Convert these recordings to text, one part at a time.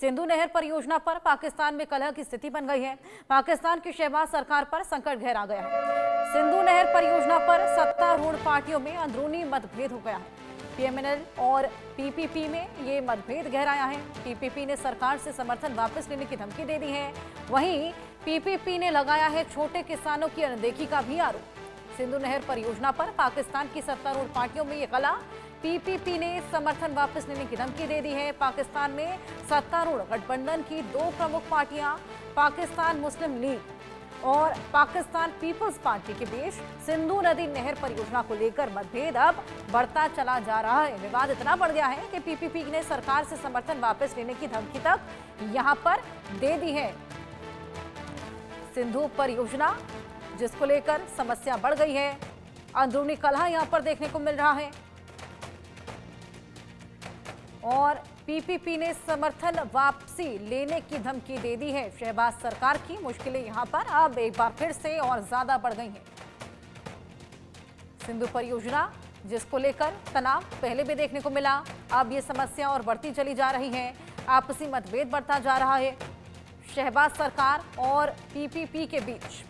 सिंधु नहर परियोजना पर पाकिस्तान में कलह की स्थिति बन गई है। पाकिस्तान की शहबाज सरकार पर संकट गहरा गया है। सिंधु नहर परियोजना पर सत्तारूढ़ पार्टियों में अंदरूनी मतभेद हो गया है। पीएमएनएल और पीपीपी में ये मतभेद गहराया है। पीपीपी ने सरकार से समर्थन वापस लेने की धमकी दे दी है। वहीं पीपीपी ने लगाया है छोटे किसानों की अनदेखी का भी आरोप। सिंधु नहर परियोजना पर पाकिस्तान की सत्तारूढ़ पार्टियों में ये कलह। पीपीपी ने समर्थन वापस लेने की धमकी दे दी है। पाकिस्तान में सत्तारूढ़ गठबंधन की दो प्रमुख पार्टियां पाकिस्तान मुस्लिम लीग और पाकिस्तान पीपल्स पार्टी के बीच सिंधु नदी नहर परियोजना को लेकर मतभेद अब बढ़ता चला जा रहा है। विवाद इतना बढ़ गया है कि पीपीपी ने सरकार से समर्थन वापस लेने की धमकी तक यहां पर दे दी है। सिंधु परियोजना जिसको लेकर समस्या बढ़ गई है। अंदरूनी कलह यहां पर देखने को मिल रहा है और पीपीपी ने समर्थन वापसी लेने की धमकी दे दी है। शहबाज सरकार की मुश्किलें यहां पर अब एक बार फिर से और ज्यादा बढ़ गई हैं। सिंधु परियोजना जिसको लेकर तनाव पहले भी देखने को मिला, अब ये समस्या और बढ़ती चली जा रही है। आपसी मतभेद बढ़ता जा रहा है। शहबाज सरकार और पीपीपी के बीच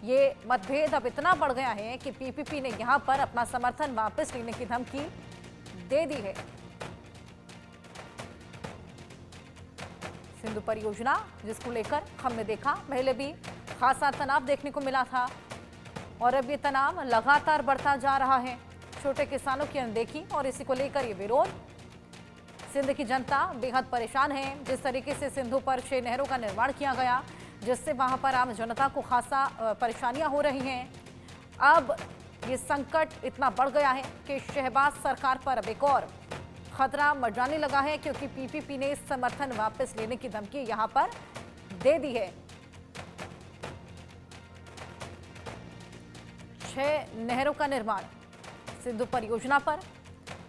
ये मतभेद अब इतना बढ़ गया है कि पीपीपी ने यहां पर अपना समर्थन वापस लेने की धमकी दे दी है। सिंधु परियोजना जिसको लेकर हमने देखा पहले भी खासा तनाव देखने को मिला था और अब ये तनाव लगातार बढ़ता जा रहा है। छोटे किसानों की अनदेखी और इसी को लेकर ये विरोध। सिंध की जनता बेहद परेशान है। जिस तरीके से सिंधु पर 6 नहरों का निर्माण किया गया, जिससे वहां पर आम जनता को खासा परेशानियां हो रही हैं। अब ये संकट इतना बढ़ गया है कि शहबाज सरकार पर अब एक और खतरा मंडराने लगा है, क्योंकि पीपीपी ने समर्थन वापस लेने की धमकी यहां पर दे दी है। 6 नहरों का निर्माण सिंधु परियोजना पर,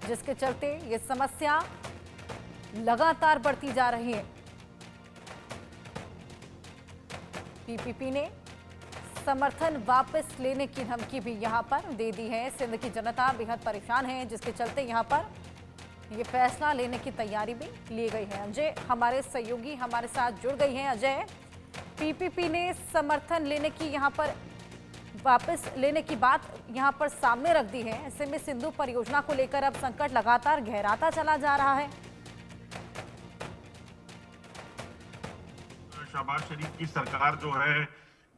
जिसके चलते ये समस्या लगातार बढ़ती जा रही है। पीपीपी ने समर्थन वापस लेने की धमकी भी यहां पर दे दी है। सिंध की जनता बेहद परेशान है, जिसके चलते यहां पर ये फैसला लेने की तैयारी भी ली गई है। अजय हमारे सहयोगी हमारे साथ जुड़ गई हैं। अजय, पीपीपी ने समर्थन लेने की यहां पर वापस लेने की बात यहां पर सामने रख दी है। ऐसे में सिंधु परियोजना को लेकर अब संकट लगातार गहराता चला जा रहा है। शहबाज शरीफ की सरकार जो है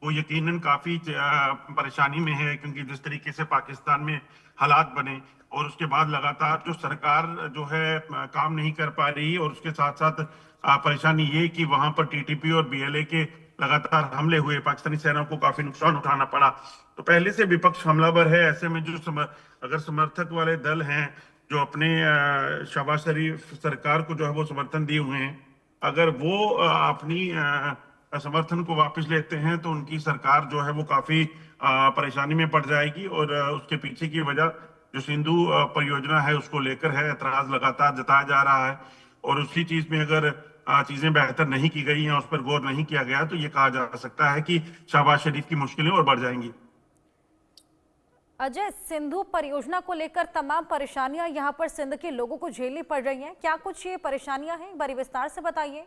वो यकीनन काफी परेशानी में है, क्योंकि जिस तरीके से पाकिस्तान में हालात बने और उसके बाद लगातार जो सरकार जो है काम नहीं कर पा रही, और उसके साथ साथ परेशानी ये कि वहां पर टीटीपी और बीएलए के लगातार हमले हुए, पाकिस्तानी सेना को काफी नुकसान उठाना पड़ा। तो पहले से विपक्ष हमलावर है। ऐसे में जो अगर समर्थक वाले दल हैं जो अपने शहबाज शरीफ सरकार को जो है वो समर्थन दिए हुए हैं, अगर वो अपनी समर्थन को वापस लेते हैं तो उनकी सरकार जो है वो काफी परेशानी में पड़ जाएगी। और उसके पीछे की वजह जो सिंधु परियोजना है उसको लेकर है, ऐतराज लगातार जताया जा रहा है। और उसी चीज में अगर चीजें बेहतर नहीं की गई हैं, उस पर गौर नहीं किया गया, तो ये कहा जा सकता है कि शहबाज शरीफ की मुश्किलें और बढ़ जाएंगी। अजय, सिंधु परियोजना को लेकर तमाम परेशानियां यहां पर सिंध के लोगों को झेलनी पड़ रही हैं। क्या कुछ ये परेशानियां हैं, बड़ी विस्तार से बताइए।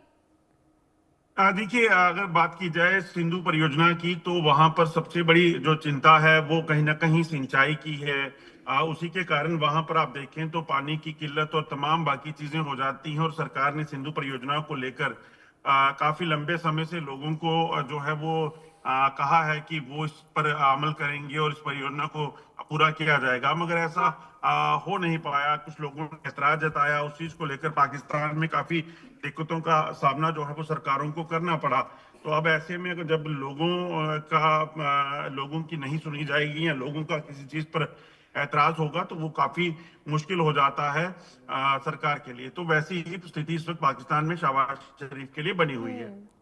देखिए, अगर बात की जाए सिंधु परियोजना की, तो वहां पर सबसे बड़ी जो चिंता है वो कहीं ना कहीं सिंचाई की है। उसी के कारण वहां पर आप देखें तो पानी की किल्लत और तमाम बाकी चीजें हो जाती हैं। और सरकार ने सिंधु परियोजना को लेकर काफी लंबे समय से लोगों को जो है वो कहा है कि वो इस पर अमल करेंगे और इस परियोजना को पूरा किया जाएगा, मगर ऐसा हो नहीं पाया। कुछ लोगों ने ऐतराज जताया, उस चीज को लेकर पाकिस्तान में काफी दिक्कतों का सामना जो है वो सरकारों को करना पड़ा। तो अब ऐसे में अगर जब लोगों की नहीं सुनी जाएगी या लोगों का किसी चीज पर ऐतराज होगा, तो वो काफी मुश्किल हो जाता है सरकार के लिए। तो वैसी ही स्थिति इस वक्त पाकिस्तान में शहबाज शरीफ के लिए बनी हुई है।